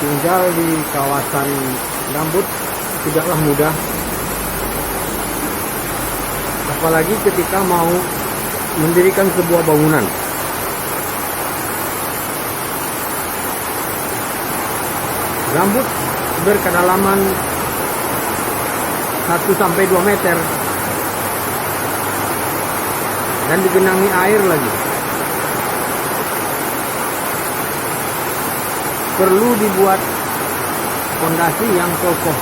tinggal di kawasan gambut tidaklah mudah, apalagi ketika mau mendirikan sebuah bangunan. Gambut berkedalaman 1-2 meter dan digenangi air lagi. Perlu dibuat fondasi yang kokoh.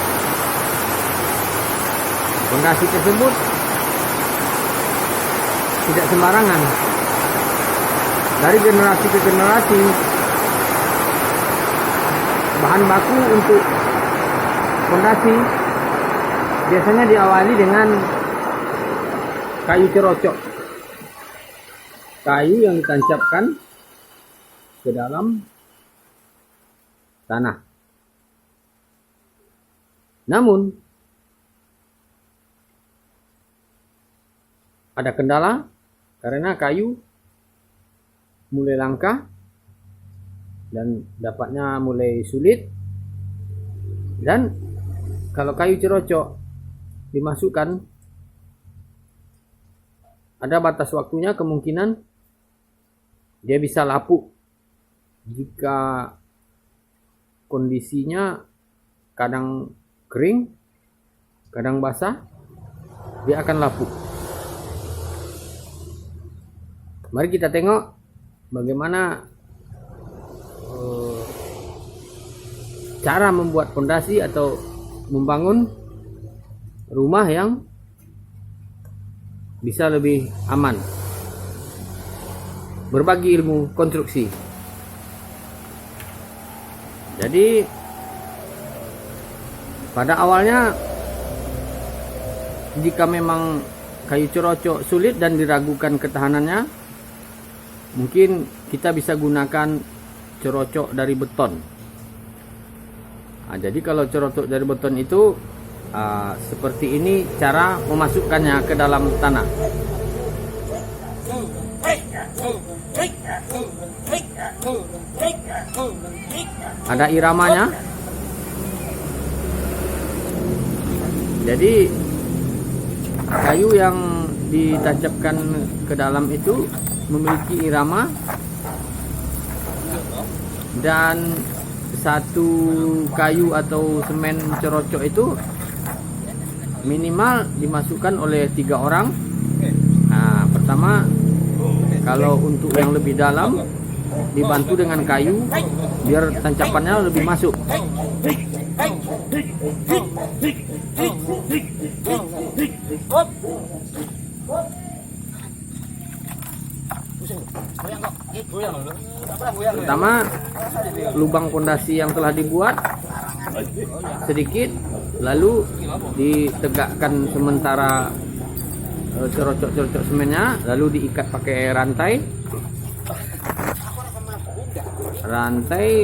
Fondasi tersebut tidak sembarangan. Dari generasi ke generasi, bahan baku untuk fondasi biasanya diawali dengan kayu cerocok. Kayu yang ditancapkan ke dalam tanah. Namun ada kendala karena kayu mulai langka dan dapatnya mulai sulit. Dan kalau kayu cerocok dimasukkan, ada batas waktunya, kemungkinan dia bisa lapuk jika kondisinya kadang kering, kadang basah, dia akan lapuk. Mari kita tengok bagaimana cara membuat fondasi atau membangun rumah yang bisa lebih aman. Berbagi ilmu konstruksi. Jadi pada awalnya jika memang kayu cerocok sulit dan diragukan ketahanannya, mungkin kita bisa gunakan cerocok dari beton. Nah, jadi kalau cerocok dari beton itu seperti ini cara memasukkannya ke dalam tanah. Ada iramanya. Jadi kayu yang ditancapkan ke dalam itu memiliki irama, dan satu kayu atau semen cerocok itu minimal dimasukkan oleh 3 orang. Nah, pertama, kalau untuk yang lebih dalam dibantu dengan kayu biar tancapannya lebih masuk. Pertama, lubang fondasi yang telah dibuat sedikit, lalu ditegakkan sementara cerocok-cerocok semennya, lalu diikat pakai rantai,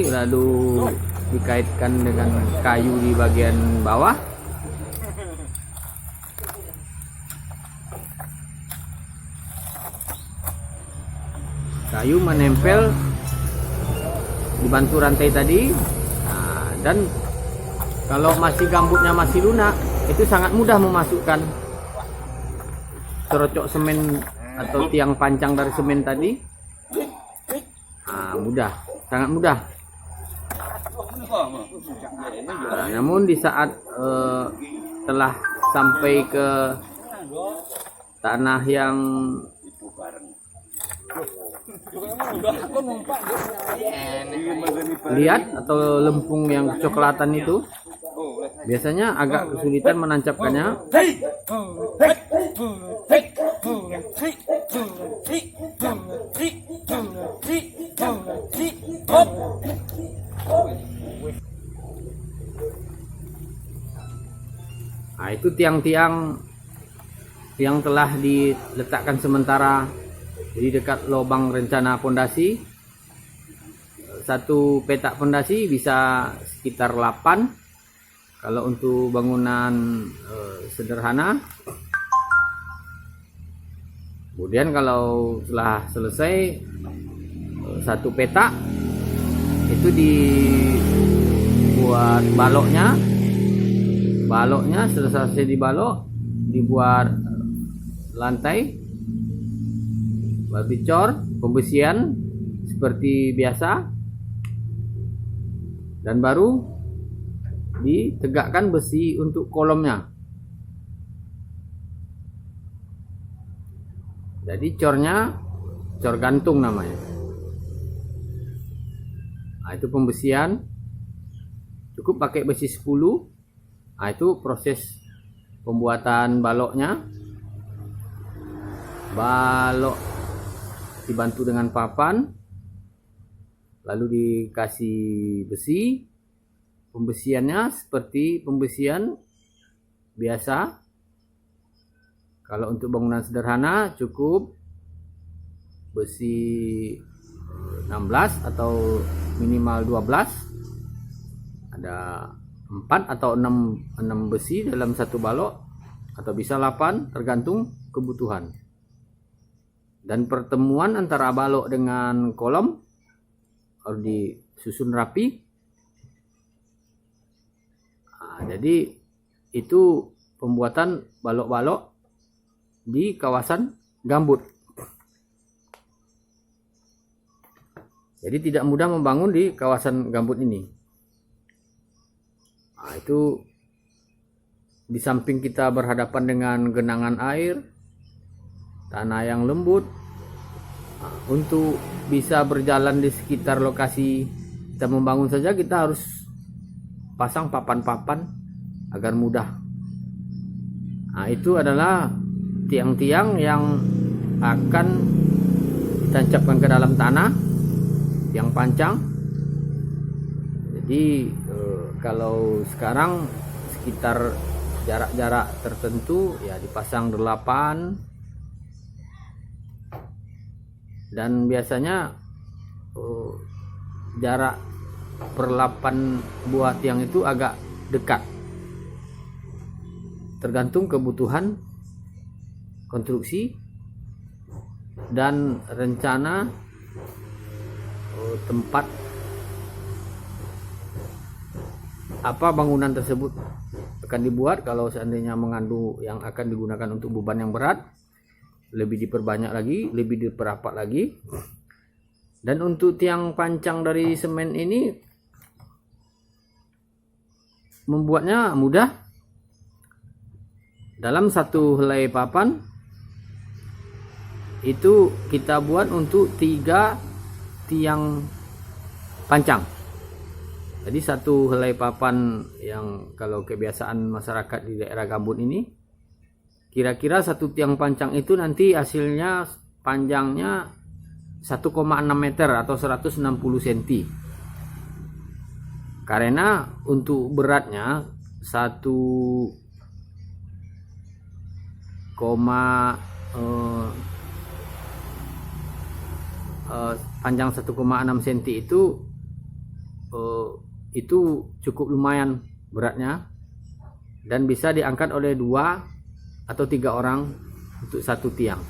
lalu dikaitkan dengan kayu di bagian bawah. Kayu menempel dibantu rantai tadi. Nah, dan kalau masih gambutnya masih lunak, itu sangat mudah memasukkan cerocok semen atau tiang pancang dari semen tadi. Nah, mudah, sangat mudah. Nah, namun di saat telah sampai ke tanah yang liat atau lempung yang kecoklatan itu, biasanya agak kesulitan menancapkannya. Nah, itu tiang-tiang yang telah diletakkan sementara di dekat lubang rencana fondasi. Satu petak fondasi bisa sekitar 8 kalau untuk bangunan sederhana. Kemudian kalau telah selesai satu petak itu buat baloknya. Selesai dibalok, dibuat lantai, baru dicor, pembesian seperti biasa, dan baru ditegakkan besi untuk kolomnya. Jadi cornya cor gantung namanya. Nah, itu pembesian, cukup pakai besi 10. Nah, itu proses pembuatan baloknya. Balok dibantu dengan papan, lalu dikasih besi. Pembesiannya seperti pembesian biasa. Kalau untuk bangunan sederhana cukup besi 16 atau minimal 12. Ada 4 atau 6 besi dalam satu balok, atau bisa 8 tergantung kebutuhan. Dan pertemuan antara balok dengan kolom harus disusun rapi. Nah, jadi itu pembuatan balok-balok di kawasan gambut. Jadi tidak mudah membangun di kawasan gambut ini. Nah, itu di samping kita berhadapan dengan genangan air, tanah yang lembut. Nah, untuk bisa berjalan di sekitar lokasi kita membangun saja, kita harus pasang papan-papan agar mudah. Nah, itu adalah tiang-tiang yang akan ditancapkan ke dalam tanah, tiang pancang. Jadi kalau sekarang sekitar jarak-jarak tertentu ya dipasang 8, dan biasanya jarak per 8 buah tiang itu agak dekat, tergantung kebutuhan konstruksi dan rencana tempat apa bangunan tersebut akan dibuat. Kalau seandainya mengandung yang akan digunakan untuk beban yang berat, lebih diperbanyak lagi, lebih diperapat lagi. Dan untuk tiang pancang dari semen ini membuatnya mudah. Dalam satu helai papan itu kita buat untuk 3 tiang pancang. Jadi satu helai papan yang kalau kebiasaan masyarakat di daerah gambut ini, kira-kira satu tiang pancang itu nanti hasilnya panjangnya 1,6 meter atau 160 cm. Karena untuk beratnya panjang 1,6 cm itu cukup lumayan beratnya, dan bisa diangkat oleh 2 atau 3 orang untuk satu tiang.